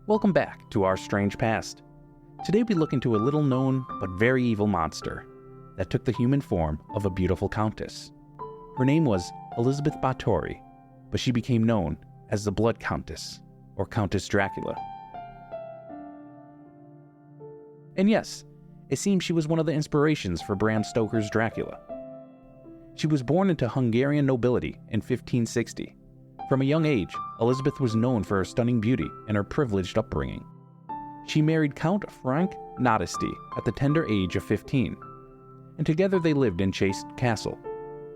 Welcome back to Our Strange Past. Today we look into a little known but very evil monster that took the human form of a beautiful countess. Her name was Elizabeth Bathory, but she became known as the Blood Countess, or Countess Dracula. And yes, it seems she was one of the inspirations for Bram Stoker's Dracula. She was born into Hungarian nobility in 1560. From a young age, Elizabeth was known for her stunning beauty and her privileged upbringing. She married Count Frank Nadesty at the tender age of 15, and together they lived in Chase Castle.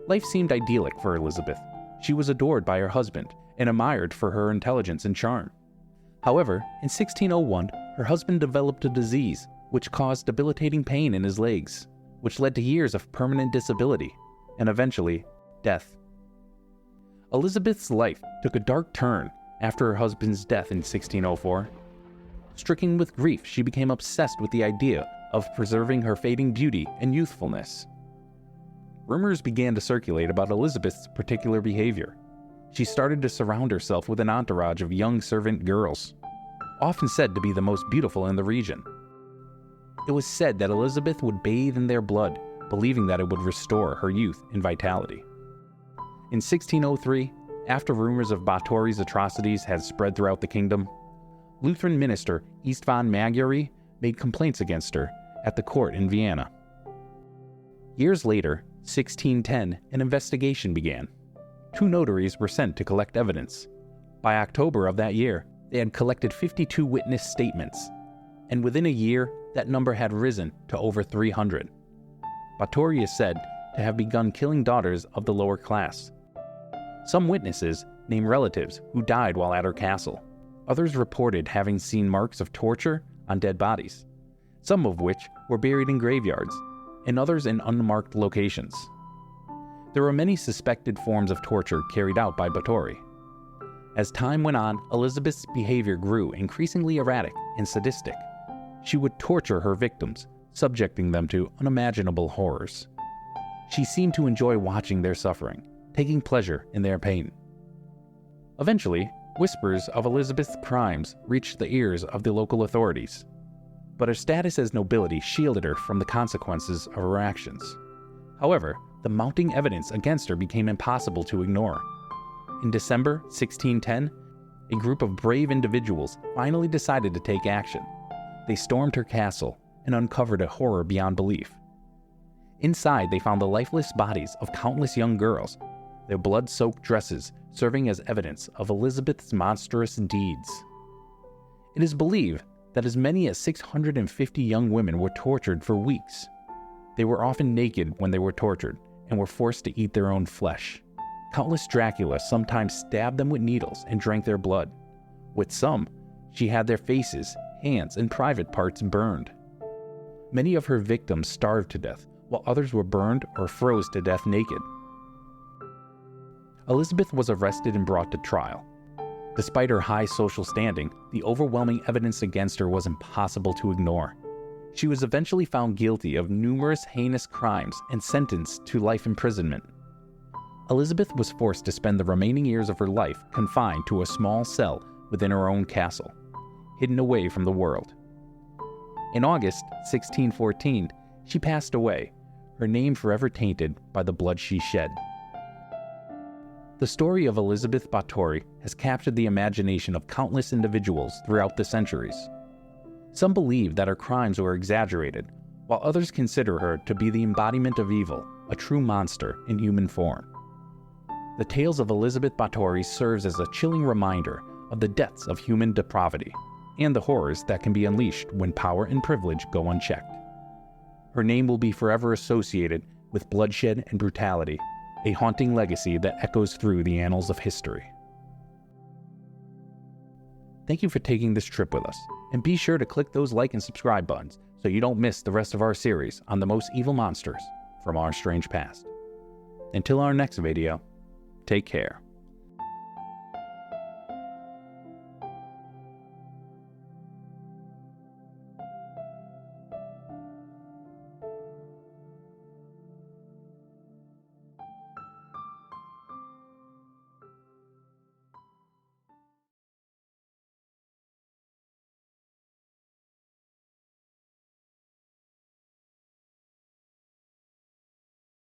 Life seemed idyllic for Elizabeth. She was adored by her husband and admired for her intelligence and charm. However, in 1601, her husband developed a disease which caused debilitating pain in his legs, which led to years of permanent disability and eventually death. Elizabeth's life took a dark turn after her husband's death in 1604. Stricken with grief, she became obsessed with the idea of preserving her fading beauty and youthfulness. Rumors began to circulate about Elizabeth's particular behavior. She started to surround herself with an entourage of young servant girls, often said to be the most beautiful in the region. It was said that Elizabeth would bathe in their blood, believing that it would restore her youth and vitality. In 1603, after rumors of Bathory's atrocities had spread throughout the kingdom, Lutheran minister Istvan Magyari made complaints against her at the court in Vienna. Years later, 1610, an investigation began. 2 notaries were sent to collect evidence. By October of that year, they had collected 52 witness statements, and within a year, that number had risen to over 300. Bathory is said to have begun killing daughters of the lower class. Some witnesses named relatives who died while at her castle. Others reported having seen marks of torture on dead bodies, some of which were buried in graveyards, and others in unmarked locations. There were many suspected forms of torture carried out by Bathory. As time went on, Elizabeth's behavior grew increasingly erratic and sadistic. She would torture her victims, subjecting them to unimaginable horrors. She seemed to enjoy watching their suffering, taking pleasure in their pain. Eventually, whispers of Elizabeth's crimes reached the ears of the local authorities, but her status as nobility shielded her from the consequences of her actions. However, the mounting evidence against her became impossible to ignore. In December 1610, a group of brave individuals finally decided to take action. They stormed her castle and uncovered a horror beyond belief. Inside, they found the lifeless bodies of countless young girls, their blood-soaked dresses serving as evidence of Elizabeth's monstrous deeds. It is believed that as many as 650 young women were tortured for weeks. They were often naked when they were tortured and were forced to eat their own flesh. Countless Dracula sometimes stabbed them with needles and drank their blood. With some, she had their faces, hands, and private parts burned. Many of her victims starved to death, while others were burned or froze to death naked. Elizabeth was arrested and brought to trial. Despite her high social standing, the overwhelming evidence against her was impossible to ignore. She was eventually found guilty of numerous heinous crimes and sentenced to life imprisonment. Elizabeth was forced to spend the remaining years of her life confined to a small cell within her own castle, hidden away from the world. In August 1614, she passed away, her name forever tainted by the blood she shed. The story of Elizabeth Bathory has captured the imagination of countless individuals throughout the centuries. Some believe that her crimes were exaggerated, while others consider her to be the embodiment of evil, a true monster in human form. The tales of Elizabeth Bathory serves as a chilling reminder of the depths of human depravity and the horrors that can be unleashed when power and privilege go unchecked. Her name will be forever associated with bloodshed and brutality, a haunting legacy that echoes through the annals of history. Thank you for taking this trip with us, and be sure to click those like and subscribe buttons so you don't miss the rest of our series on the most evil monsters from our strange past. Until our next video, take care.